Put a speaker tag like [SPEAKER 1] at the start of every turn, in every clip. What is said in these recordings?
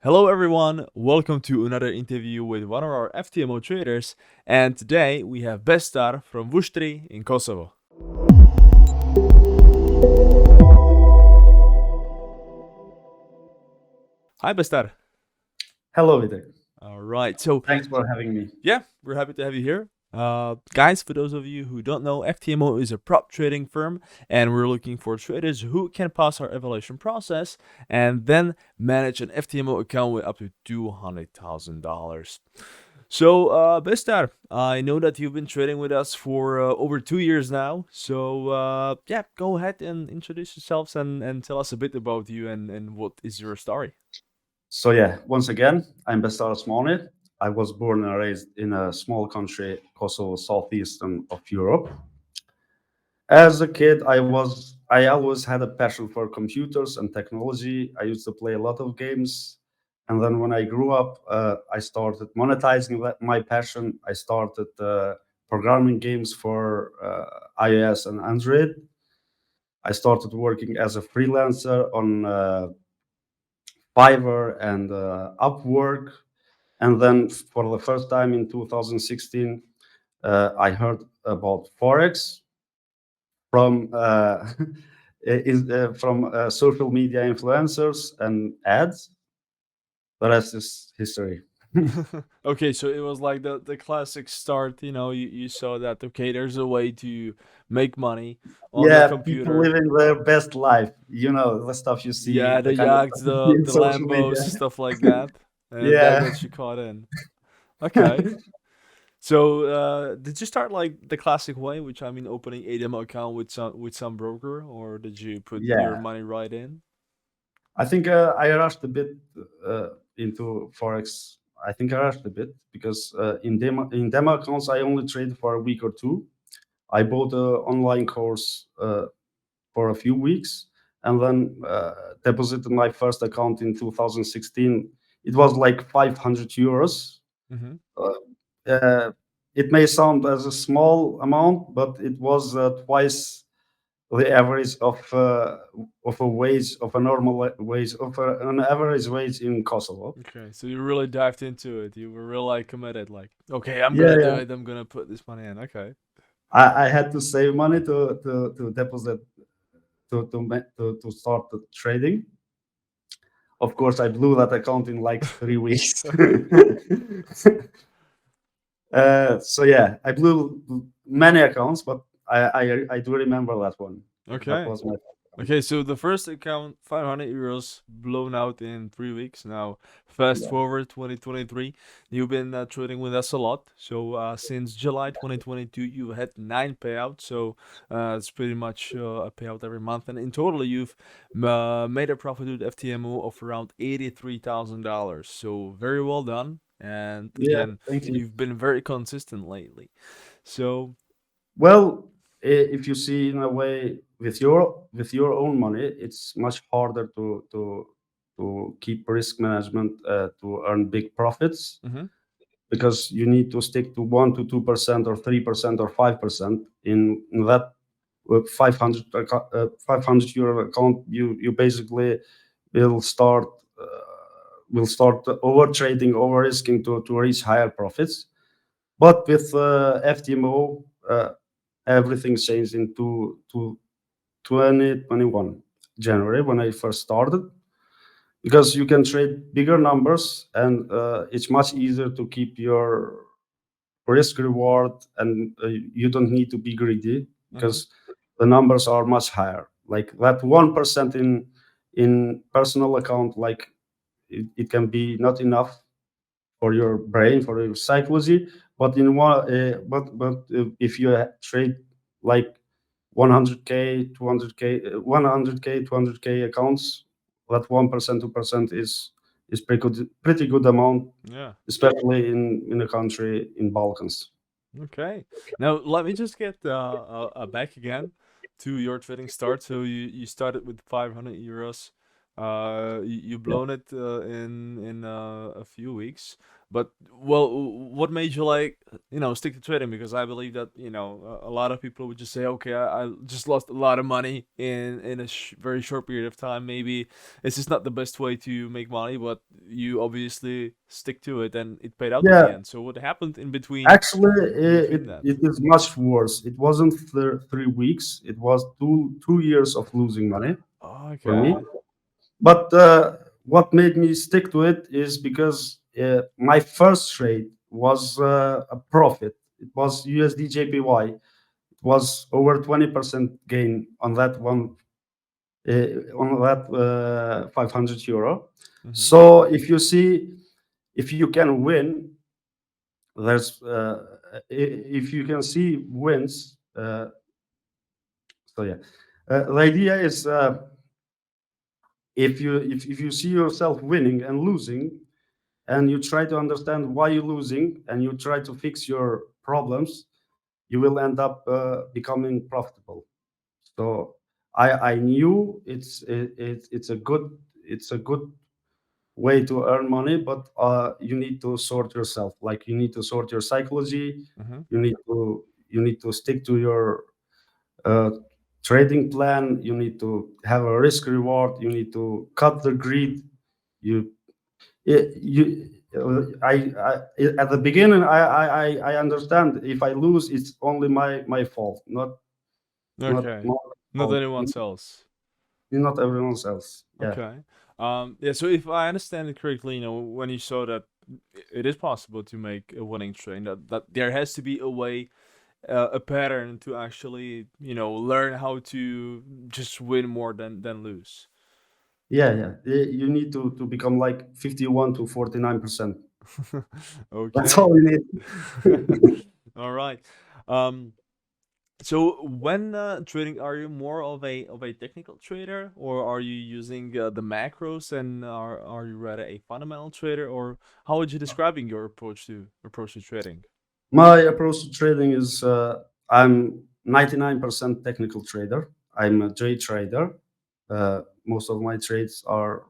[SPEAKER 1] Hello, everyone. Welcome to another interview with one of our FTMO traders. And today we have Bestar from Vuštri in Kosovo. Hi, Bestar.
[SPEAKER 2] Hello, Vivek.
[SPEAKER 1] All right. So,
[SPEAKER 2] Thanks for having me.
[SPEAKER 1] yeah, we're happy to have you here. Guys, for those of you who don't know, FTMO is a prop trading firm, and we're looking for traders who can pass our evaluation process and then manage an FTMO account with up to $200,000. So, Bestar, I know that you've been trading with us for over 2 years now. So, yeah, go ahead and introduce yourselves and tell us a bit about you and what is your story.
[SPEAKER 2] So yeah, once again, I'm Bestar Smolny. I was born and raised in a small country, Kosovo, southeastern of Europe. As a kid, I always had a passion for computers and technology. I used to play a lot of games, and then when I grew up, I started monetizing my passion. I started programming games for iOS and Android. I started working as a freelancer on Fiverr and Upwork. And then for the first time in 2016, I heard about Forex from social media influencers and ads. The rest is history.
[SPEAKER 1] Okay, so it was like the classic start. You saw that, okay, there's a way to make money on the
[SPEAKER 2] Yeah, people
[SPEAKER 1] computer.
[SPEAKER 2] living their best life. You know, the stuff you see,
[SPEAKER 1] Yeah,
[SPEAKER 2] the
[SPEAKER 1] the
[SPEAKER 2] kind of
[SPEAKER 1] yachts,
[SPEAKER 2] stuff you see in
[SPEAKER 1] the
[SPEAKER 2] social
[SPEAKER 1] Lambos,
[SPEAKER 2] media.
[SPEAKER 1] stuff like that. And that
[SPEAKER 2] Yeah.
[SPEAKER 1] got you caught in. Okay. So, did you start like the classic way, which I mean, opening a demo account with some broker, or did you put your
[SPEAKER 2] Yeah.
[SPEAKER 1] money right in?
[SPEAKER 2] I think I rushed a bit uh, into Forex. I think I rushed a bit because in demo accounts I only trade for a week or two. I bought an online course for a few weeks and then deposited my first account in 2016. It was like 500 euros.
[SPEAKER 1] Mm-hmm.
[SPEAKER 2] Uh, uh, it may sound as a small amount, but it was twice the average of a wage of a normal wage of an average wage in Kosovo.
[SPEAKER 1] Okay, so you really dived into it. You were really like committed. Like, okay, I'm
[SPEAKER 2] Yeah,
[SPEAKER 1] gonna do
[SPEAKER 2] yeah.
[SPEAKER 1] it. I'm gonna put this money in. Okay.
[SPEAKER 2] I had to save money to deposit to start the trading. Of course, I blew that account in like 3 weeks. So yeah, I blew many accounts, but I do remember that one. That
[SPEAKER 1] Okay.
[SPEAKER 2] was my
[SPEAKER 1] Okay, so the first account, 500 euros, blown out in 3 weeks. Now, fast
[SPEAKER 2] yeah.
[SPEAKER 1] forward 2023, you've been trading with us a lot. So, since July 2022, you've had 9 payouts. So, it's pretty much a payout every month. And in total, you've made a profit with FTMO of around $83,000. So, very well done. And
[SPEAKER 2] Yeah,
[SPEAKER 1] again,
[SPEAKER 2] thank you.
[SPEAKER 1] you've been very consistent lately. So,
[SPEAKER 2] Well, if you see in a way with your own money, it's much harder to keep risk management to earn big profits
[SPEAKER 1] mhm.
[SPEAKER 2] because you need to stick to 1 to 2% or 3% or 5%. In that 500 euro account, you basically will start will start over trading, over risking to reach higher profits. But with FTMO, everything changed in 2021 January when I first started because you can trade bigger numbers and it's much easier to keep your risk reward and you don't need to be greedy
[SPEAKER 1] Mhm.
[SPEAKER 2] because the numbers are much higher. Like that 1% in personal account, like it can be not enough for your brain, for your psychology. But in one, if you trade like 100k, 200k, 100k, 200k accounts, that 1%, 2% is pretty good amount,
[SPEAKER 1] Yeah.
[SPEAKER 2] especially in a country in Balkans.
[SPEAKER 1] Okay. Now let me just get back again to your trading start. So you started with 500 euros. You
[SPEAKER 2] Yeah.
[SPEAKER 1] blown it in a few weeks. But well, what made you like stick to trading? Because I believe that a lot of people would just say, okay, I just lost a lot of money in a very short period of time. Maybe it's just not the best way to make money, but you obviously stick to it, and it paid out at the
[SPEAKER 2] Yeah,
[SPEAKER 1] end. So what happened
[SPEAKER 2] actually,
[SPEAKER 1] in between that?
[SPEAKER 2] it is much worse. It wasn't 3 weeks. It was two years of losing money for me.
[SPEAKER 1] Okay.
[SPEAKER 2] But what made me stick to it is because my first trade was a profit. It was USD JPY. It was over 20% gain on that 500 euro.
[SPEAKER 1] Mm-hmm.
[SPEAKER 2] So if you see, if you can win, there's if you can see wins. So yeah, the idea is if you see yourself winning and losing, and you try to understand why you're losing, and you try to fix your problems, you will end up becoming profitable. So I knew it's a good way to earn money, but you need to sort yourself. Like you need to sort your psychology.
[SPEAKER 1] Mm-hmm.
[SPEAKER 2] You need to stick to your uh, trading plan. You need to have a risk reward. You need to cut the greed. You you I at the beginning I understand if I lose it's only my fault,
[SPEAKER 1] Okay.
[SPEAKER 2] not
[SPEAKER 1] Not
[SPEAKER 2] fault,
[SPEAKER 1] anyone else.
[SPEAKER 2] not everyone else. Yeah,
[SPEAKER 1] Okay. Yeah, so if I understand it correctly, when you saw that it is possible to make a winning trade, that there has to be a way, a pattern to actually, learn how to just win more than lose.
[SPEAKER 2] yeah. You need to become like 51 to 49%. That's
[SPEAKER 1] Okay.
[SPEAKER 2] all you need.
[SPEAKER 1] All right. Um, so when trading, are you more of a technical trader, or are you using the macros, and are you rather a fundamental trader, or how would you describing your approach to trading?
[SPEAKER 2] My approach to trading is I'm 99% technical trader. I'm a day trader. Most of my trades are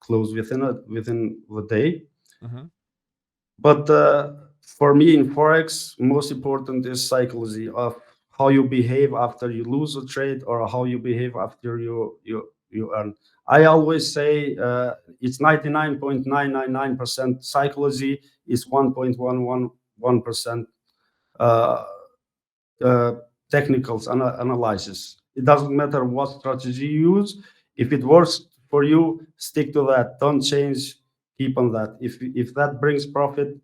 [SPEAKER 2] closed within the day.
[SPEAKER 1] Mm-hmm.
[SPEAKER 2] But for me in forex, most important is psychology of how you behave after you lose a trade or how you behave after you earn. I always say it's 99.999% psychology, is 1.111% uh, uh, technicals analysis. It doesn't matter what strategy you use. If it works for you, stick to that. Don't change. Keep on that. If that brings profit,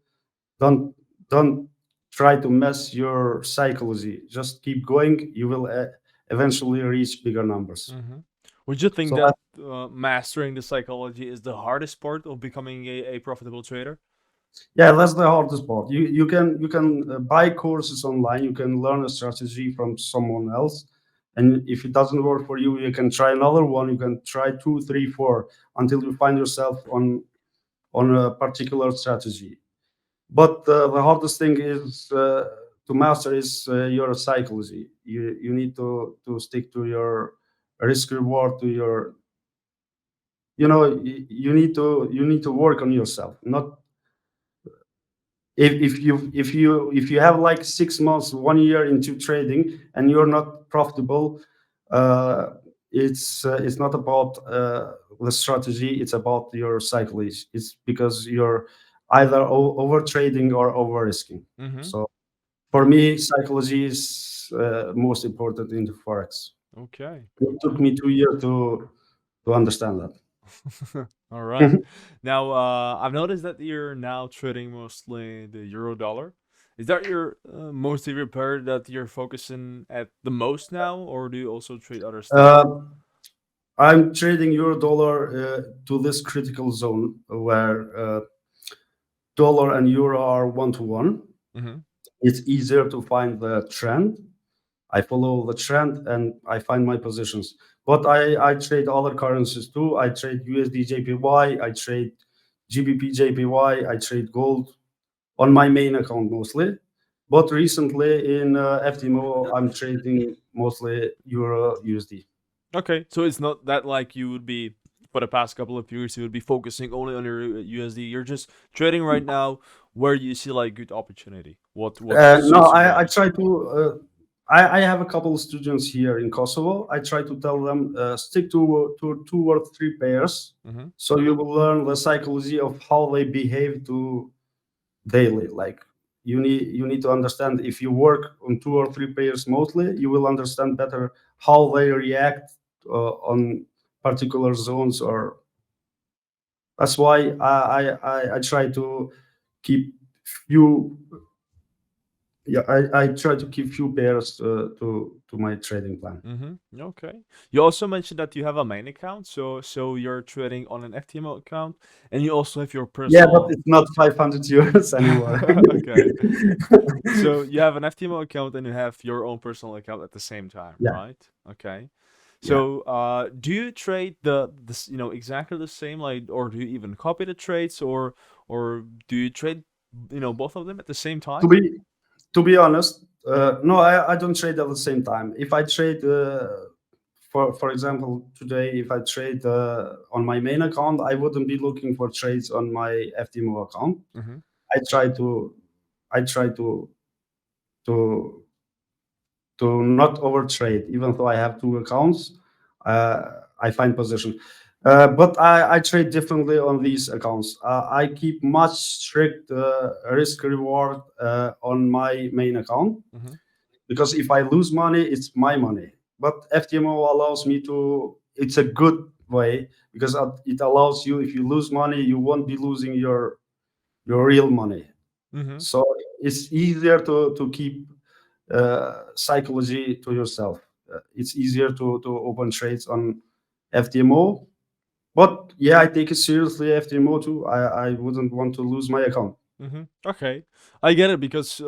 [SPEAKER 2] don't don't try to mess your psychology. Just keep going. You will eventually reach bigger numbers.
[SPEAKER 1] Mm-hmm. Would you think
[SPEAKER 2] So
[SPEAKER 1] that mastering the psychology is the hardest part of becoming a profitable trader?
[SPEAKER 2] yeah, that's the hardest part. You can buy courses online. You can learn a strategy from someone else, and if it doesn't work for you, you can try another one. You can try two, three, four until you find yourself on a particular strategy. But the hardest thing is to master is your psychology. You need to stick to your risk reward, to your you need to work on yourself. Not if you have like 6 months, 1 year into trading and you're not profitable, uh, it's not about the strategy. It's about your psychology. It's because you're either over trading or over risking.
[SPEAKER 1] Mm-hmm.
[SPEAKER 2] So for me, psychology is most important in the forex.
[SPEAKER 1] Okay.
[SPEAKER 2] It took me 2 years to understand that.
[SPEAKER 1] All right. Now, I've noticed that you're now trading mostly the euro dollar. Is that your most of your pair that you're focusing at the most now, or do you also trade other stuff?
[SPEAKER 2] uh, I'm trading euro dollar to this critical zone where dollar and euro are 1 to 1.
[SPEAKER 1] Mm-hmm.
[SPEAKER 2] It's easier to find the trend. I follow the trend and I find my positions. But I trade other currencies too. I trade USD JPY, I trade GBP JPY, I trade gold on my main account mostly. But recently in FTMO, I'm trading mostly Euro USD.
[SPEAKER 1] Okay, so it's not that like you would be for the past couple of years you would be focusing only on your USD. You're just trading right now where you see like good opportunity. What
[SPEAKER 2] No,
[SPEAKER 1] suits you
[SPEAKER 2] I
[SPEAKER 1] best?
[SPEAKER 2] try to. I have a couple of students here in Kosovo. I try to tell them stick to two or three pairs,
[SPEAKER 1] Mm-hmm.
[SPEAKER 2] so you will learn the psychology of how they behave to daily. Like you need to understand if you work on two or three pairs mostly, you will understand better how they react on particular zones. Or that's why I try to keep few. Yeah, I try to keep few pairs to my trading plan.
[SPEAKER 1] Mm-hmm. Okay. You also mentioned that you have a main account, so you're trading on an FTMO account, and you also have your
[SPEAKER 2] Yeah, but
[SPEAKER 1] personal.
[SPEAKER 2] it's not 500 euros anymore.
[SPEAKER 1] Okay. So you have an FTMO account and you have your own personal account at the same time,
[SPEAKER 2] Yeah,
[SPEAKER 1] right? Okay.
[SPEAKER 2] yeah.
[SPEAKER 1] So, do you trade this, exactly the same, like, or do you even copy the trades, or do you trade, both of them at the same
[SPEAKER 2] To
[SPEAKER 1] time?
[SPEAKER 2] be to be honest, no, I don't trade at the same time. If I trade, for example, today, if I trade on my main account, I wouldn't be looking for trades on my FTMO account.
[SPEAKER 1] Mm-hmm.
[SPEAKER 2] I try to I try to to not overtrade, even though I have two accounts. I find position, but I trade differently on these accounts. I keep much strict risk reward on my main account,
[SPEAKER 1] Mm-hmm.
[SPEAKER 2] because if I lose money, it's my money. But FTMO allows me to. It's a good way because it allows you. If you lose money, you won't be losing your real money.
[SPEAKER 1] Mm-hmm.
[SPEAKER 2] So it's easier to keep psychology to yourself. It's easier to open trades on FTMO. But yeah, I take it seriously, FTMO too. I wouldn't want to lose my account.
[SPEAKER 1] Mm-hmm. Okay, I get it because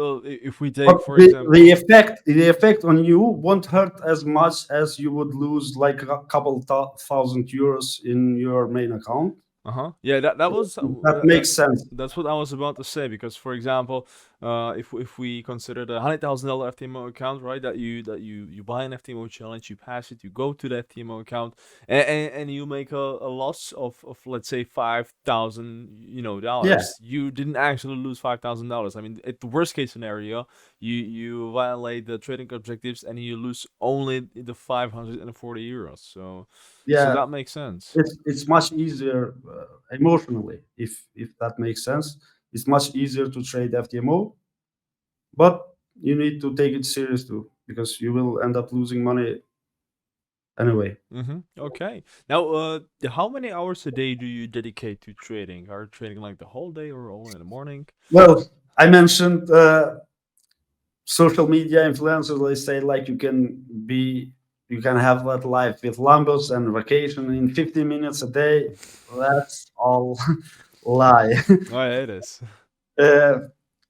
[SPEAKER 1] if we
[SPEAKER 2] But
[SPEAKER 1] take, for
[SPEAKER 2] the
[SPEAKER 1] example.
[SPEAKER 2] effect on you won't hurt as much as you would lose like a couple thousand euros in your main account.
[SPEAKER 1] Uh-huh. Yeah, that was
[SPEAKER 2] That makes sense.
[SPEAKER 1] that's what I was about to say because, for example, if we consider the $100,000 FTMO account, right? That you buy an FTMO challenge, you pass it, you go to the FTMO account, and you make a loss of let's say 5,000,
[SPEAKER 2] Yeah,
[SPEAKER 1] dollars. You didn't actually lose $5,000. I mean, at the worst case scenario, you violate the trading objectives and you lose only the 540 euros. So
[SPEAKER 2] yeah.
[SPEAKER 1] that makes sense.
[SPEAKER 2] It's much easier emotionally, if that makes sense. It's much easier to trade FTMO, but you need to take it serious too, because you will end up losing money anyway.
[SPEAKER 1] Mm-hmm. Okay. Now, how many hours a day do you dedicate to trading? Are you trading like the whole day or only in the morning?
[SPEAKER 2] Well, I mentioned social media influencers. They say like you can have that life with Lambos and vacation in 15 minutes a day. That's all lie.
[SPEAKER 1] Oh, yeah, it is.
[SPEAKER 2] uh,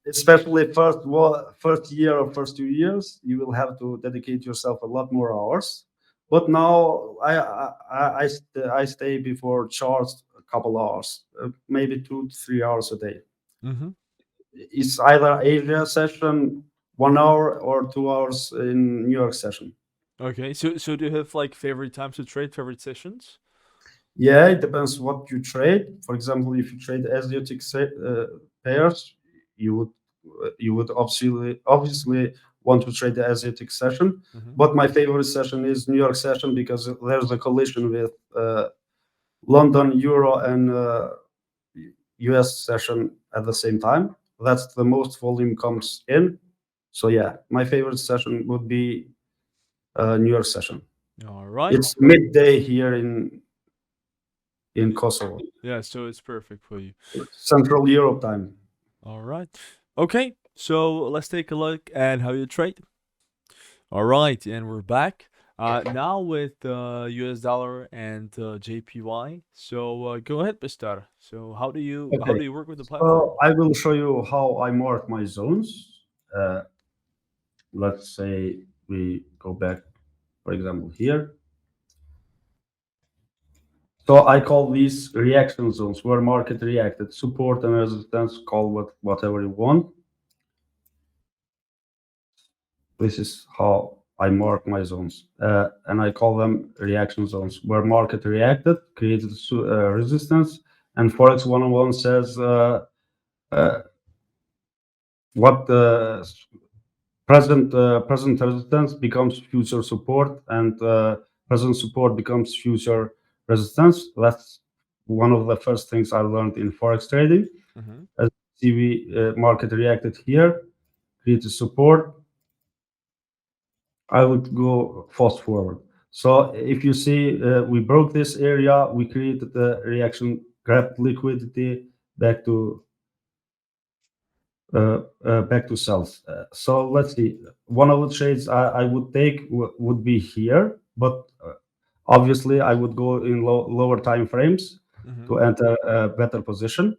[SPEAKER 2] Especially first year or first 2 years, you will have to dedicate yourself a lot more hours. But now I stay before charts a couple hours, maybe 2 to 3 hours a day.
[SPEAKER 1] Mm-hmm.
[SPEAKER 2] It's either Asia session 1 hour or 2 hours in New York session.
[SPEAKER 1] Okay. So do you have like favorite times to trade, favorite sessions?
[SPEAKER 2] Yeah, it depends what you trade. For example, if you trade Asiatic pairs, you would you would obviously want to trade the Asiatic session.
[SPEAKER 1] Mm-hmm.
[SPEAKER 2] But my favorite session is New York session because there's a collision with London Euro and US session at the same time. That's the most volume comes in. So yeah, my favorite session would be New York session.
[SPEAKER 1] All right.
[SPEAKER 2] It's midday here in Kosovo,
[SPEAKER 1] Yeah. So it's perfect for you.
[SPEAKER 2] Central Europe time.
[SPEAKER 1] All right. Okay. So let's take a look at how you trade. All right, and we're back. Now with US dollar and JPY. So go ahead, Bestar. So how
[SPEAKER 2] Okay,
[SPEAKER 1] do you work with the platform?
[SPEAKER 2] so I will show you how I mark my zones. Uh, let's say we go back, for example, here. So I call these reaction zones where market reacted, support and resistance, call whatever you want. This is how I mark my zones, and I call them reaction zones, where market reacted, created resistance, and Forex 101 says uh, what present resistance becomes future support, and present support becomes future resistance. That's one of the first things I learned in Forex trading.
[SPEAKER 1] Mm-hmm.
[SPEAKER 2] As you see, market reacted here, created support. I would go fast forward. So if you see, we broke this area, we created a reaction, grabbed liquidity back to back to sales. So let's see. One of the trades I would take would be here, but obviously I would go in lower time frames
[SPEAKER 1] Mm-hmm.
[SPEAKER 2] to enter a better position.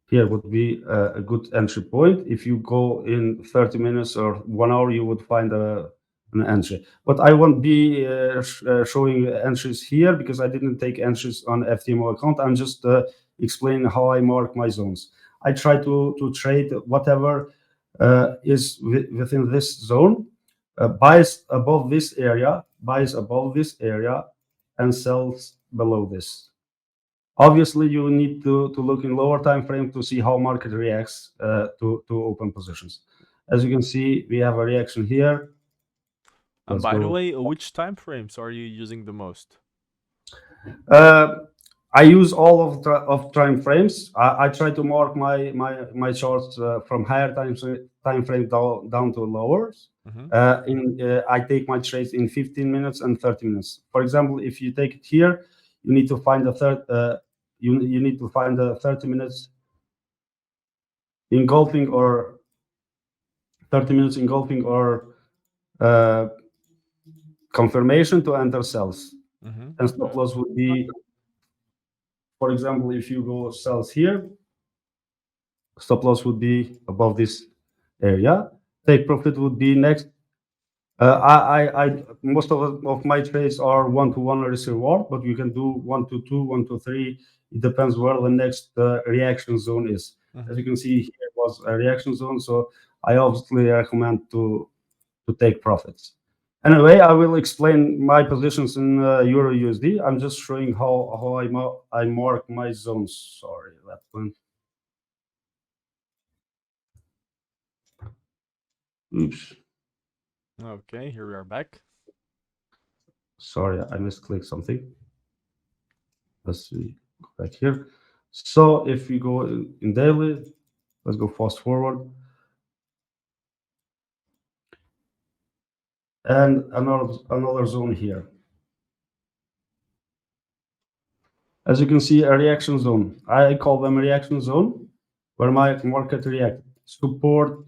[SPEAKER 2] Here would be a good entry point. If you go in 30 minutes or 1 hour, you would find an entry. But I won't be showing entries here because I didn't take entries on FTMO account. I'm just explaining how I mark my zones. I try to trade whatever is within this zone, buys above this area, and sells below this. Obviously, you need to look in lower time frame to see how market reacts to open positions. As you can see, we have a reaction here.
[SPEAKER 1] And
[SPEAKER 2] Let's
[SPEAKER 1] by the
[SPEAKER 2] go.
[SPEAKER 1] way, which time frames are you using the most?
[SPEAKER 2] Uh, I use all of time frames. I try to mark my charts from higher time frame down to lower.
[SPEAKER 1] Mm-hmm.
[SPEAKER 2] I take my trades in 15 minutes and 30 minutes. For example, if you take it here, you need to find the third. You need to find the 30 minutes engulfing or 30 minutes engulfing or uh, confirmation to enter cells.
[SPEAKER 1] Mm-hmm.
[SPEAKER 2] And stop loss would be, for example, if you go cells here, stop loss would be above this area. Take profit would be next. Most of my trades are 1-to-1 risk reward, but you can do 1-to-2, 1-to-3. It depends where the next reaction zone is. As
[SPEAKER 1] Mm-hmm.
[SPEAKER 2] you can see, here was a reaction zone, so I obviously recommend to take profits. Anyway, I will explain my positions in Euro USD. I'm just showing how I mark my zones. Sorry, that one. Oops.
[SPEAKER 1] Okay, here we are back.
[SPEAKER 2] Sorry, I misclicked something. Let's see. Go back here. So if we go in daily, let's go fast forward. And another zone here. As you can see, a reaction zone. I call them a reaction zone, where my market react support,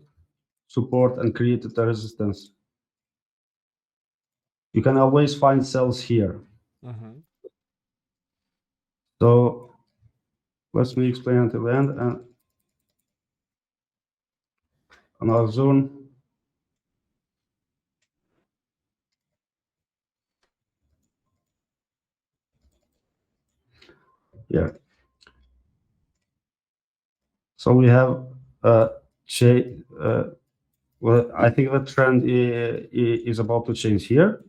[SPEAKER 2] and created a resistance. You can always find cells here.
[SPEAKER 1] Mm-hmm.
[SPEAKER 2] So let me explain until the end. And another zone. Yeah. So we have well, I think the trend is about to change here.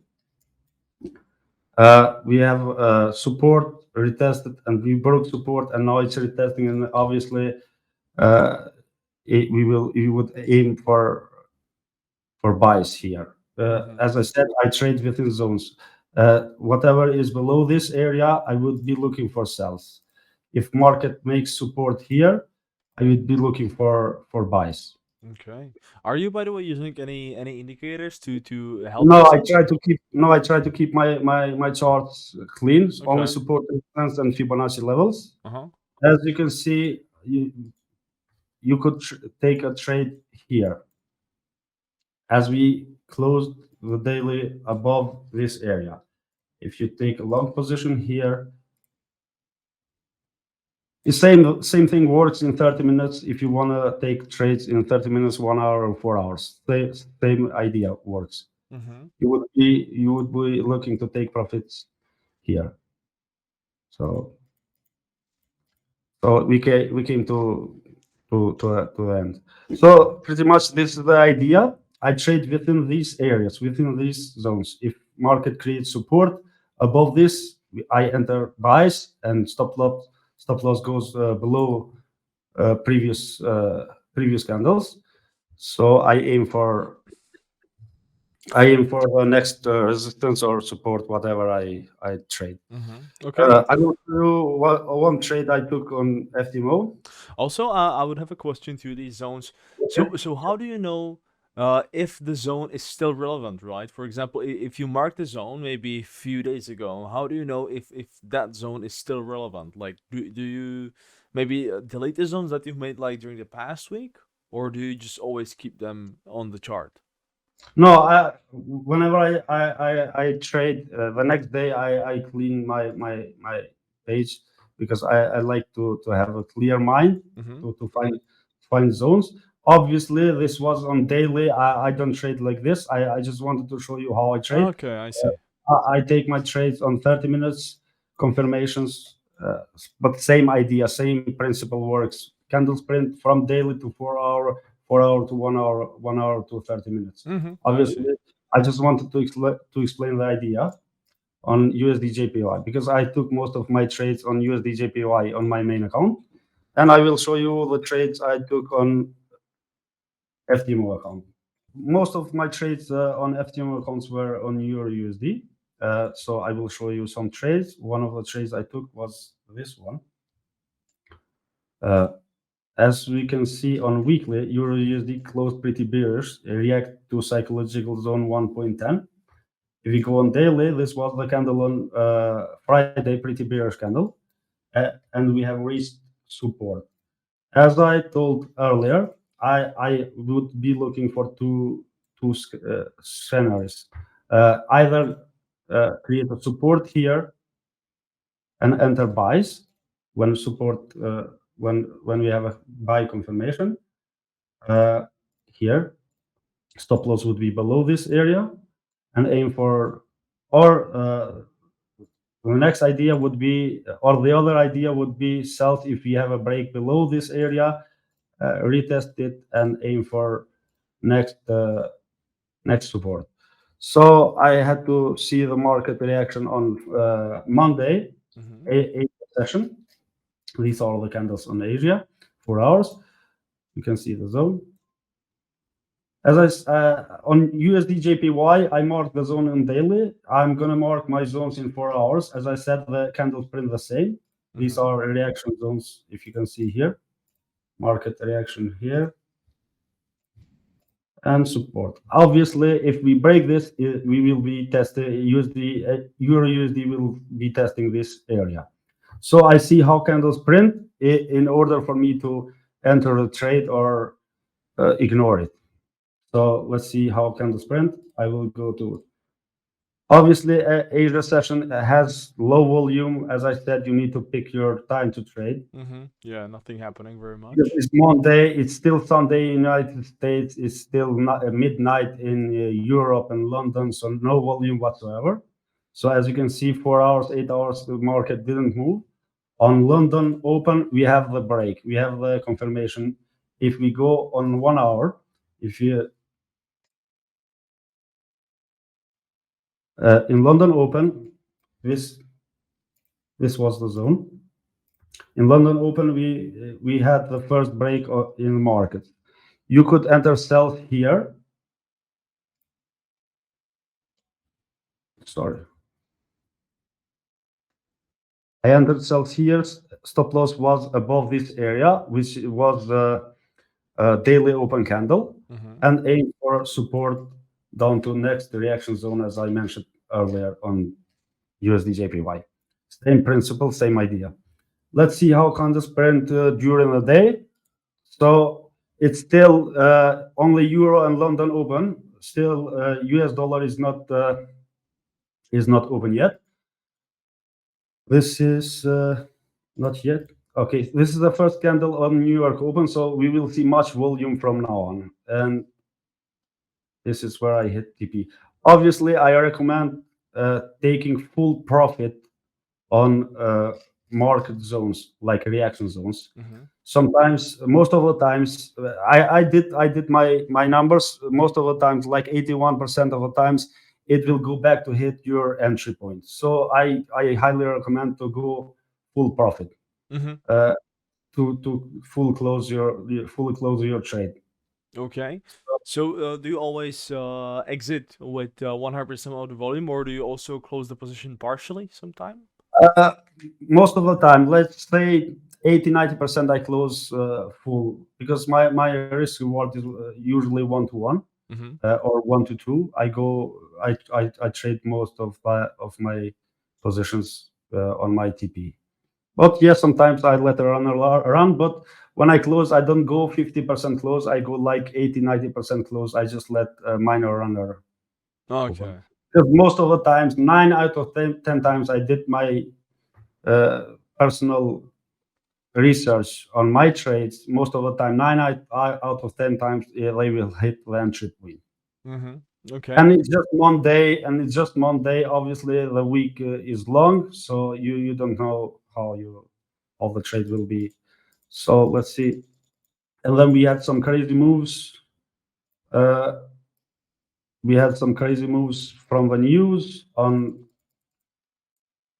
[SPEAKER 2] We have support retested, and we broke support, and now it's retesting, and obviously uh, we would aim for buys here.
[SPEAKER 1] Mm-hmm.
[SPEAKER 2] As I said, I trade within zones. Whatever is below this area, I would be looking for sells. If market makes support here, I would be looking for buys.
[SPEAKER 1] Okay. Are you, by the way, using any indicators to help
[SPEAKER 2] No,
[SPEAKER 1] yourself?
[SPEAKER 2] I try to keep my charts clean, only
[SPEAKER 1] Okay.
[SPEAKER 2] support resistance and Fibonacci levels.
[SPEAKER 1] Uh-huh.
[SPEAKER 2] As you can see, you could take a trade here as we closed the daily above this area. If you take a long position here, the same thing works in 30 minutes. If you want to take trades in 30 minutes, 1 hour, or 4 hours, same idea works.
[SPEAKER 1] Mm-hmm.
[SPEAKER 2] You would be looking to take profits here. So we came to the end. So pretty much this is the idea. I trade within these areas, within these zones. If market creates support above this, I enter buys, and stop loss goes below previous candles. So I aim for the next resistance or support, whatever I trade.
[SPEAKER 1] Okay.
[SPEAKER 2] I will do one trade I took on FTMO.
[SPEAKER 1] Also, I would have a question to these zones. So how do you know if the zone is still relevant, right? For example, if you marked the zone maybe a few days ago, how do you know if that zone is still relevant? Like, do you maybe delete the zones that you've made like during the past week, or do you just always keep them on the chart?
[SPEAKER 2] No, whenever I trade, the next day I clean my page, because I like to have a clear mind
[SPEAKER 1] Mm-hmm.
[SPEAKER 2] to find zones. Obviously, this was on daily. I don't trade like this. I just wanted to show you how I trade.
[SPEAKER 1] Okay, I see.
[SPEAKER 2] I take my trades on 30 minutes confirmations, but same idea, same principle works. Candle sprint from daily to 4 hour, 4 hour to 1 hour, 1 hour to 30 minutes.
[SPEAKER 1] Mm-hmm. I see.
[SPEAKER 2] Obviously, I just wanted to explain the idea on USD JPY, because I took most of my trades on USD JPY on my main account, and I will show you the trades I took on FTMO account. Most of my trades on FTMO accounts were on Euro USD. So I will show you some trades. One of the trades I took was this one. As we can see on weekly, Euro USD closed pretty bearish, react to psychological zone 1.10. If we go on daily, this was the candle on Friday, pretty bearish candle, and we have reached support. As I told earlier, I would be looking for two scenarios. Either create a support here and enter buys when support when we have a buy confirmation. Here, stop loss would be below this area, and aim for, or the next idea would be, or the other idea would be sell if we have a break below this area, retest it, and aim for next support. So I had to see the market reaction on Monday,
[SPEAKER 1] Mm-hmm.
[SPEAKER 2] Asia session. These are all the candles on Asia, 4 hours. You can see the zone. On USD JPY, I marked the zone on daily. I'm gonna mark my zones in 4 hours. As I said, the candles print the same. These
[SPEAKER 1] Mm-hmm.
[SPEAKER 2] are reaction zones, if you can see here. Market reaction here, and support. Obviously, if we break this, we will be testing USD, Euro USD will be testing this area. So I see how candles print in order for me to enter the trade or ignore it. So let's see how candles print. I will go to, obviously, Asia session has low volume. As I said, you need to pick your time to trade.
[SPEAKER 1] Mm-hmm. Yeah, nothing happening very
[SPEAKER 2] Because
[SPEAKER 1] much.
[SPEAKER 2] it's Monday, it's still Sunday in United States, it's still not, midnight in Europe and London, so no volume whatsoever. So as you can see, 4 hours, 8 hours, the market didn't move. On London Open, we have the break, we have the confirmation. If we go on 1 hour, if you in London Open, this was the zone. In London Open, we had the first break in the market. You could enter sell here. Sorry. I entered sells here. Stop loss was above this area, which was the daily open candle,
[SPEAKER 1] Mm-hmm.
[SPEAKER 2] and aim for support down to next reaction zone, as I mentioned earlier on USD JPY. Same principle, same idea. Let's see how candles print during the day. So it's still only Euro and London open. Still, US dollar is not open yet. This is not yet. Okay, this is the first candle on New York Open, so we will see much volume from now on. And this is where I hit TP. Obviously, I recommend taking full profit on market zones, like reaction zones.
[SPEAKER 1] Mm-hmm.
[SPEAKER 2] Sometimes, most of the times, I did my numbers. Most of the times, like 81% of the times, it will go back to hit your entry point. So I highly recommend to go full profit,
[SPEAKER 1] Mm-hmm.
[SPEAKER 2] uh, to fully close your trade.
[SPEAKER 1] Okay. So, do you always exit with 100% of the volume, or do you also close the position partially sometime?
[SPEAKER 2] Uh, Most of the time, let's say 80-90%, I close full, because my risk reward is usually 1 to 1,
[SPEAKER 1] Mm-hmm.
[SPEAKER 2] or 1 to 2. I trade most of my positions on my TP. But yes, sometimes I let the runner run. But when I close, I don't go 50% close. I go like 80-90% close. I just let a minor runner over.
[SPEAKER 1] Okay.
[SPEAKER 2] Because most of the times, 9 out of 10 times, I did my personal research on my trades. Most of the time, out of 10 times, they will hit the entry point.
[SPEAKER 1] Mm-hmm. Okay.
[SPEAKER 2] And it's just Monday, Obviously, the week is long, so you don't know how the trade will be. So let's see. And then we had some crazy moves. Uh, we had some crazy moves from the news on.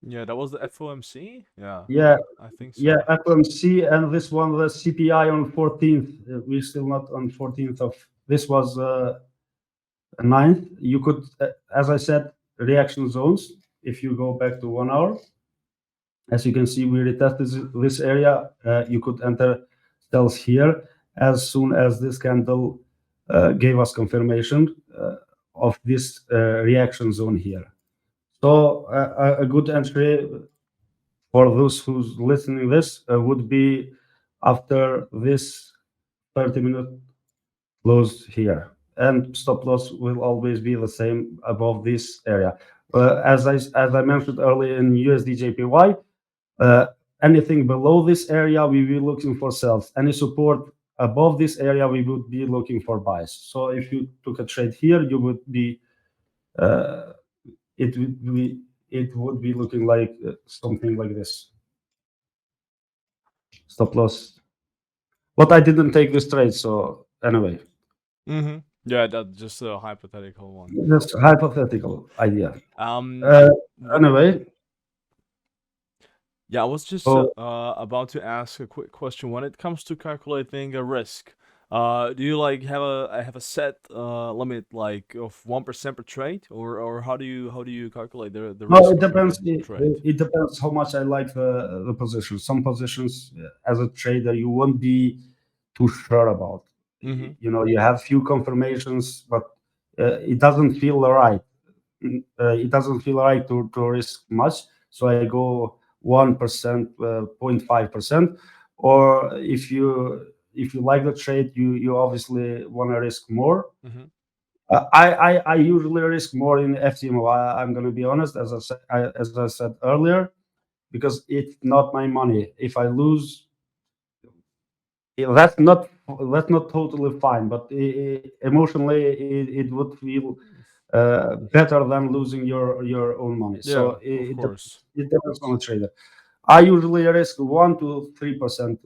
[SPEAKER 1] Yeah, that was the FOMC. Yeah,
[SPEAKER 2] Yeah,
[SPEAKER 1] I think
[SPEAKER 2] yeah,
[SPEAKER 1] so.
[SPEAKER 2] FOMC, and this one, the CPI on 14th. We're still not on 14th of. This was 9th. You could, as I said, reaction zones. If you go back to 1 hour, as you can see, we retested this area. You could enter sells here as soon as this candle gave us confirmation of this reaction zone here. So a good entry for those who's listening this would be after this 30-minute close here, and stop loss will always be the same above this area. As I mentioned earlier in USD JPY, uh, anything below this area, we will be looking for sells. Any support above this area, we would be looking for buys. So if you took a trade here, you would be uh, it would be looking like something like this. Stop loss. But I didn't take this trade, so anyway,
[SPEAKER 1] Mm-hmm. Yeah, that's just a hypothetical one.
[SPEAKER 2] just hypothetical idea.
[SPEAKER 1] Um,
[SPEAKER 2] Uh,
[SPEAKER 1] what?
[SPEAKER 2] Anyway,
[SPEAKER 1] Yeah, I was just
[SPEAKER 2] so
[SPEAKER 1] about to ask a quick question. When it comes to calculating a risk, do you like have a set limit like of 1% per trade, or how do you calculate the
[SPEAKER 2] no,
[SPEAKER 1] risk
[SPEAKER 2] it
[SPEAKER 1] of
[SPEAKER 2] depends.
[SPEAKER 1] your
[SPEAKER 2] It,
[SPEAKER 1] trade?
[SPEAKER 2] it depends how much I like the position. Some positions, as a trader, you won't be too sure about.
[SPEAKER 1] Mm-hmm.
[SPEAKER 2] You have few confirmations, but it doesn't feel right. It doesn't feel right to risk much. So I go 1%, 0.5%, or if you like the trade, you obviously want to risk more.
[SPEAKER 1] Mm-hmm.
[SPEAKER 2] I usually risk more in FTMO. I'm going to be honest, as I said earlier, because it's not my money. If I lose, that's not totally fine, but emotionally, it would feel better than losing your own money. So
[SPEAKER 1] Yeah, of course.
[SPEAKER 2] it depends on the trader. I usually risk 1 to 3%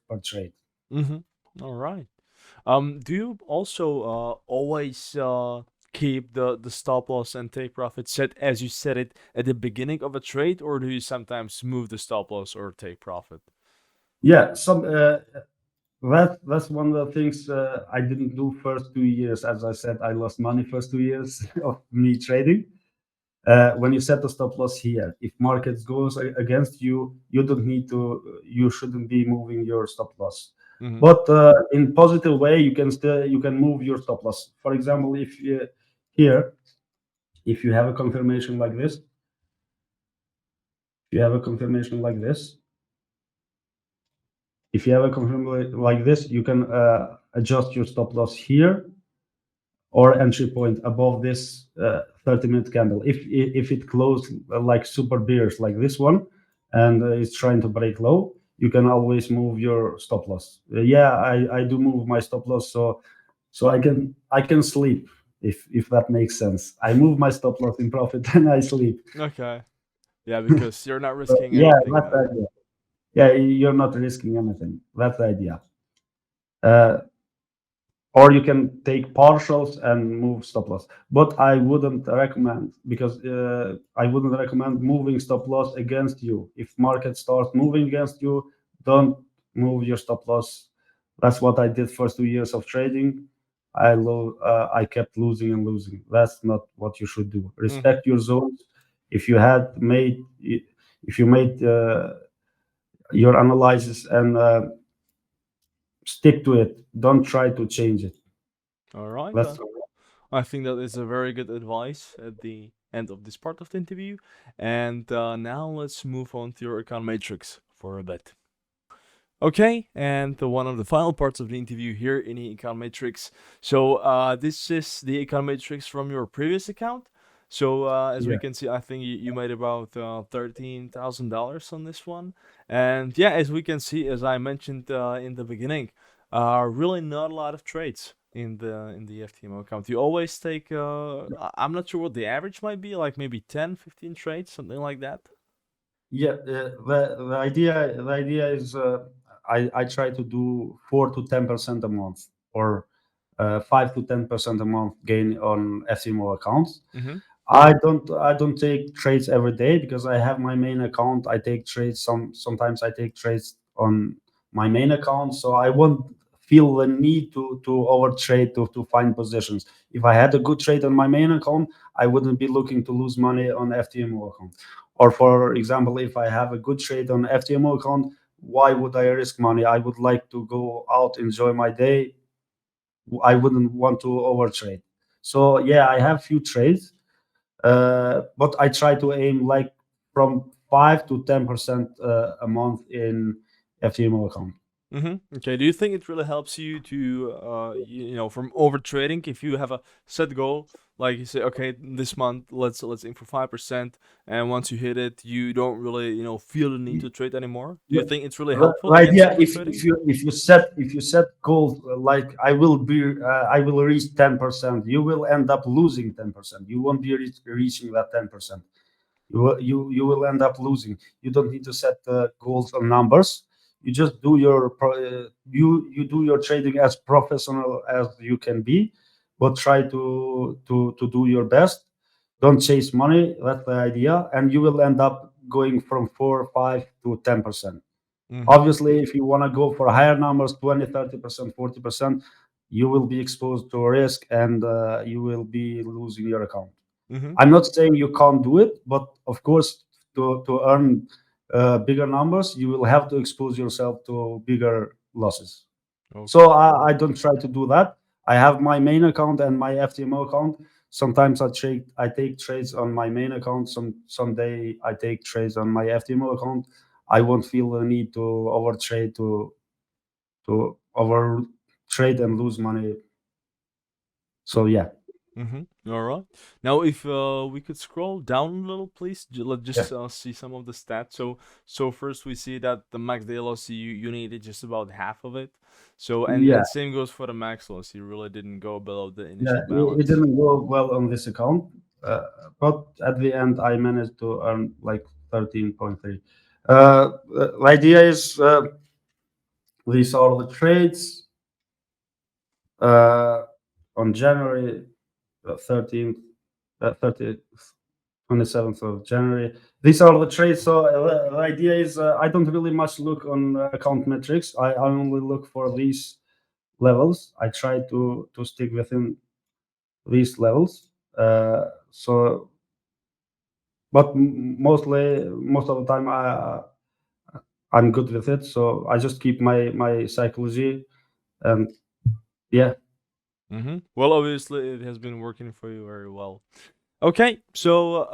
[SPEAKER 2] per trade.
[SPEAKER 1] Mm-hmm. All right. Do you also always keep the stop loss and take profit set as you set it at the beginning of a trade, or do you sometimes move the stop loss or take profit?
[SPEAKER 2] Yeah, that's one of the things I didn't do first 2 years. As I said, I lost money first 2 years of me trading. When you set a stop loss here, if markets goes against you, you don't need to. You shouldn't be moving your stop loss.
[SPEAKER 1] Mm-hmm.
[SPEAKER 2] But in positive way, you can move your stop loss. For example, here, if you have a confirmation like this, if you have a confirmation like this, if you have a confirmation like this, you can adjust your stop loss here or entry point above this 30-minute candle. If it closed like super bearish like this one, and it's trying to break low, you can always move your stop loss. Yeah, I do move my stop loss, so I can sleep, if that makes sense. I move my stop loss in profit and I sleep.
[SPEAKER 1] Okay. Yeah, because you're not
[SPEAKER 2] So
[SPEAKER 1] risking
[SPEAKER 2] yeah,
[SPEAKER 1] anything
[SPEAKER 2] that's
[SPEAKER 1] then.
[SPEAKER 2] that. Yeah, you're not risking anything. That's the idea. Uh, or you can take partials and move stop loss. But I wouldn't recommend, because I wouldn't recommend moving stop loss against you. If market starts moving against you, don't move your stop loss. That's what I did first 2 years of trading. I kept losing and losing. That's not what you should do.
[SPEAKER 1] Hmm.
[SPEAKER 2] Respect your zones. If you had made, if you made your analysis and stick to it, don't try to change it.
[SPEAKER 1] All right.
[SPEAKER 2] That's
[SPEAKER 1] I think that is a very good advice at the end of this part of the interview. And now let's move on to your account matrix for a bit. Okay, and one of the final parts of the interview here in the account matrix. So this is the account matrix from your previous account. So as we
[SPEAKER 2] yeah.
[SPEAKER 1] can see, I think you made about $13,000 on this one. And yeah, as we can see, as I mentioned in the beginning, really not a lot of trades in the FTMO account. You always take I'm not sure what the average might be, like maybe 10, 15 trades, something like that.
[SPEAKER 2] Yeah, the idea is I try to do 4 to 10% a month, or 5 to 10% a month gain on FTMO accounts.
[SPEAKER 1] Mm-hmm.
[SPEAKER 2] I don't take trades every day, because I have my main account. I take trades sometimes I take trades on my main account, so I won't feel the need to over trade to find positions. If I had a good trade on my main account, I wouldn't be looking to lose money on FTMO account. Or for example, if I have a good trade on FTMO account, why would I risk money? I would like to go out, enjoy my day. I wouldn't want to overtrade. So yeah, I have few trades, but I try to aim like from 5 to 10% a month in FTMO account.
[SPEAKER 1] Mm-hmm. Okay. Do you think it really helps you to, from over trading? If you have a set goal, like you say, okay, this month let's aim for 5%, and once you hit it, you don't really, feel the need to trade anymore. Do you
[SPEAKER 2] The
[SPEAKER 1] think it's really
[SPEAKER 2] the
[SPEAKER 1] helpful against
[SPEAKER 2] idea,
[SPEAKER 1] over trading?
[SPEAKER 2] if you set goals like I will reach 10%, you will end up losing 10%. You won't be reaching that 10%. You will end up losing. You don't need to set goals on numbers. You just do you do your trading as professional as you can be, but try to do your best. Don't chase money. That's the idea, and you will end up going from 4, 5 to 10%.
[SPEAKER 1] Mm-hmm.
[SPEAKER 2] Obviously, if you want to go for higher numbers, 20, 30%, 40%, you will be exposed to risk, and you will be losing your account.
[SPEAKER 1] Mm-hmm.
[SPEAKER 2] I'm not saying you can't do it, but of course, to earn bigger numbers, you will have to expose yourself to bigger losses.
[SPEAKER 1] Okay.
[SPEAKER 2] So I don't try to do that. I have my main account and my FTMO account. Sometimes I take trades on my main account. Someday I take trades on my FTMO account. I won't feel the need to overtrade to over trade and lose money. So yeah,
[SPEAKER 1] Mm-hmm. All right. Now, if we could scroll down a little, please. Let's
[SPEAKER 2] yeah,
[SPEAKER 1] just see some of the stats. So first we see that the max daily loss you needed just about half of it. So
[SPEAKER 2] yeah.
[SPEAKER 1] and same goes for the max loss. You really didn't go below the
[SPEAKER 2] Yeah,
[SPEAKER 1] initial
[SPEAKER 2] it
[SPEAKER 1] balance.
[SPEAKER 2] didn't go well on this account, uh, but at the end I managed to earn like 13.3. The idea is these are the trades uh, on January 13th, 30th, 27th of January. These are the trades. So the idea is I don't really much look on account metrics. I only look for these levels. I try to stick within these levels. So but mostly most of the time I'm good with it, so I just keep my psychology, and yeah.
[SPEAKER 1] Mm-hmm. Well, obviously it has been working for you very well. Okay, so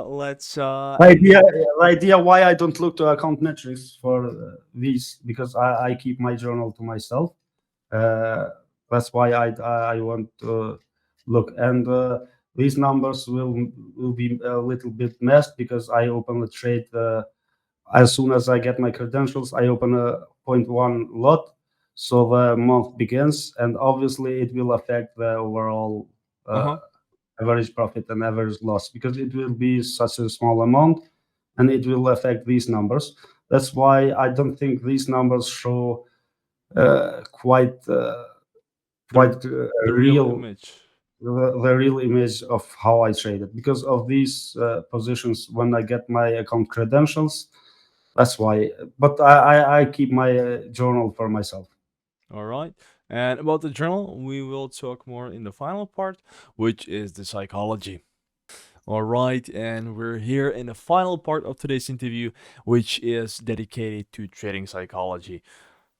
[SPEAKER 1] let's
[SPEAKER 2] the idea
[SPEAKER 1] and
[SPEAKER 2] the idea why I don't look to account metrics for these, because I keep my journal to myself. uh, that's why I want to look, and these numbers will be a little bit messed, because I open the trade as soon as I get my credentials. I open a zero point 0.1 lot, so the month begins, and obviously it will affect the overall uh,
[SPEAKER 1] uh-huh.
[SPEAKER 2] average profit and average loss, because it will be such a small amount, and it will affect these numbers. That's why I don't think these numbers show quite
[SPEAKER 1] The
[SPEAKER 2] a
[SPEAKER 1] the real
[SPEAKER 2] real
[SPEAKER 1] image.
[SPEAKER 2] the real image of how I traded because of these positions when I get my account credentials. That's why. But I keep my journal for myself.
[SPEAKER 1] All right. And about the journal, we will talk more in the final part, which is the psychology. All right, and we're here in the final part of today's interview, which is dedicated to trading psychology.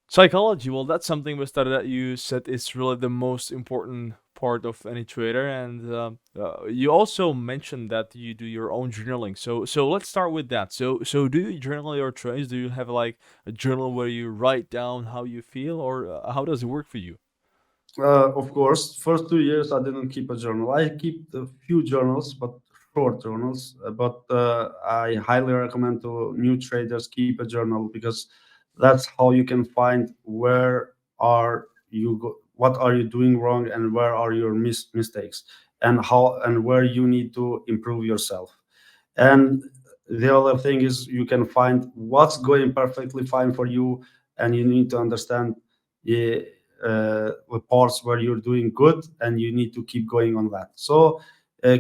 [SPEAKER 1] Psychology, well, that's something we started that you said is really the most important part of any trader, and you also mentioned that you do your own journaling. So let's start with that. So do you journal your trades? Do you have like a journal where you write down how you feel, or how does it work for you?
[SPEAKER 2] Of course, first 2 years I didn't keep a journal. I keep a few journals, but short journals. But I highly recommend to new traders keep a journal because that's how you can find where are what are you doing wrong and where are your mistakes and how and where you need to improve yourself. And the other thing is you can find what's going perfectly fine for you, and you need to understand the, the parts where you're doing good, and you need to keep going on that. So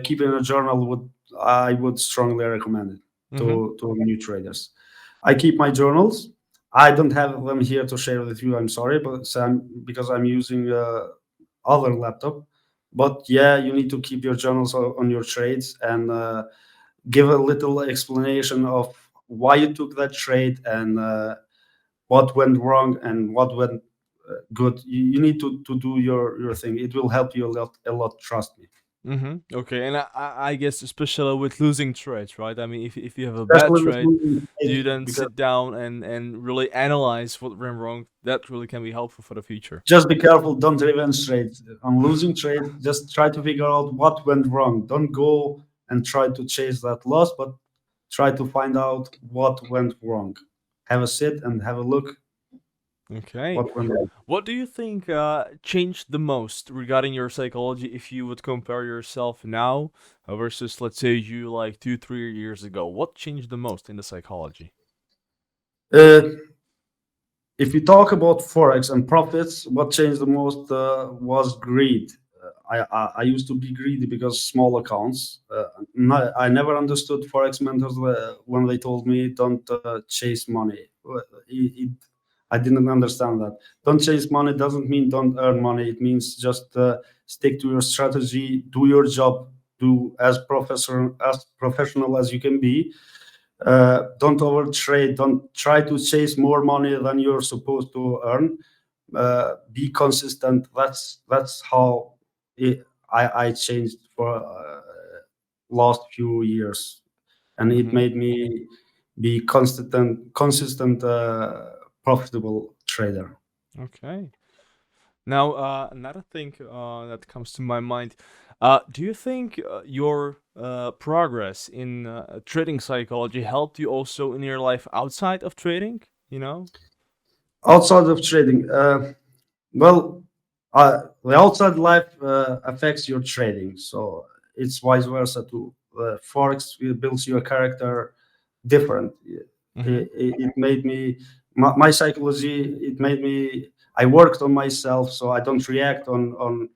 [SPEAKER 2] keeping a journal would I would strongly recommend it
[SPEAKER 1] Mm-hmm.
[SPEAKER 2] to new traders. I keep my journals. I don't have them here to share with you. I'm sorry, but because I'm using other laptop. But yeah, you need to keep your journals on your trades and give a little explanation of why you took that trade and what went wrong and what went good. You need to do your thing. It will help you a lot. Trust me.
[SPEAKER 1] Mm-hmm. Okay, and I guess especially with losing trades, right? I mean, if you have a bad
[SPEAKER 2] Especially with
[SPEAKER 1] trade,
[SPEAKER 2] losing
[SPEAKER 1] you
[SPEAKER 2] trades,
[SPEAKER 1] then
[SPEAKER 2] because
[SPEAKER 1] sit down and really analyze what went wrong. That really can be helpful for the future.
[SPEAKER 2] just be careful. Don't revenge trades. On losing trade, just try to figure out what went wrong. Don't go and try to chase that loss, but try to find out what went wrong. Have a sit and have a look
[SPEAKER 1] Okay.
[SPEAKER 2] what went wrong.
[SPEAKER 1] What do you think changed the most regarding your psychology if you would compare yourself now versus, let's say, you like 2, 3 years ago? What changed the most in the psychology?
[SPEAKER 2] Uh, if we talk about forex and profits, what changed the most was greed. I used to be greedy because small accounts. I never understood forex mentors when they told me don't chase money. I didn't understand that. Don't chase money doesn't mean don't earn money. It means just stick to your strategy, do your job, do as professional as you can be. Don't overtrade. Don't try to chase more money than you're supposed to earn. Be consistent. That's how I changed for last few years, and it
[SPEAKER 1] Mm-hmm.
[SPEAKER 2] made me be consistent, profitable trader.
[SPEAKER 1] Okay. Now, another thing that comes to my mind, do you think your progress in trading psychology helped you also in your life outside of trading? You know?
[SPEAKER 2] Outside of trading, well, the outside life affects your trading, so it's vice versa too. Forex builds your character different.
[SPEAKER 1] Mm-hmm.
[SPEAKER 2] It made me my psychology. It made me. I worked on myself, so I don't react on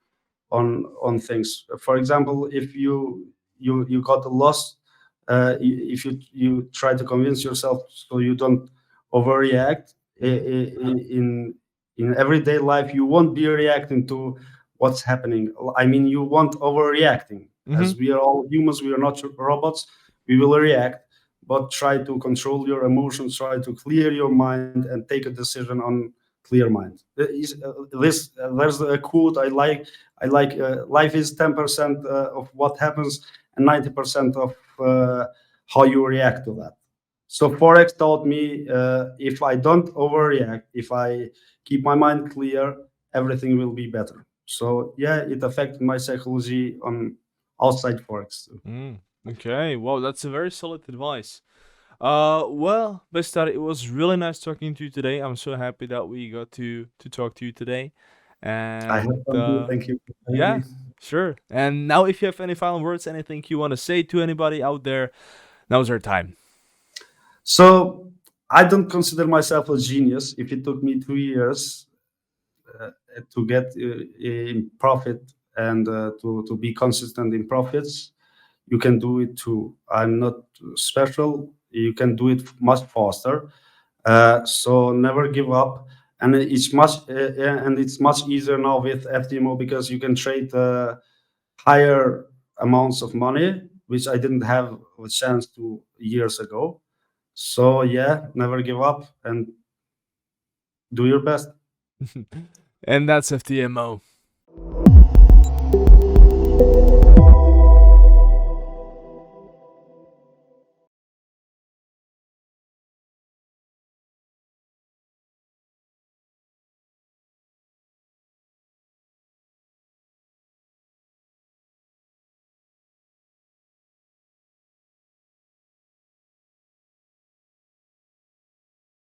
[SPEAKER 2] things. For example, if you got a loss, if you try to convince yourself so you don't overreact in in everyday life, you won't be reacting to what's happening. I mean, you won't overreacting.
[SPEAKER 1] Mm-hmm.
[SPEAKER 2] As we are all humans, we are not robots. We will react, but try to control your emotions, try to clear your mind, and take a decision on clear mind. There's a quote I like. Life is 10% of what happens and 90% of how you react to that. So forex taught me if I don't overreact, if I keep my mind clear, everything will be better. So yeah, it affected my psychology on outside forex too.
[SPEAKER 1] Mm. Okay. Wow, that's a very solid advice. Well, Bestar, it was really nice talking to you today. I'm so happy that we got to talk to you today.
[SPEAKER 2] I have
[SPEAKER 1] And
[SPEAKER 2] fun too. Thank you for having
[SPEAKER 1] yeah,
[SPEAKER 2] me.
[SPEAKER 1] sure. And now, if you have any final words, anything you want to say to anybody out there, now's our time.
[SPEAKER 2] So I don't consider myself a genius. If it took me 2 years to get in profit and to be consistent in profits, you can do it too. I'm not special. You can do it much faster. So never give up. And it's much easier now with FTMO because you can trade higher amounts of money, which I didn't have a chance to years ago. So yeah, never give up and do your best.
[SPEAKER 1] And that's FTMO.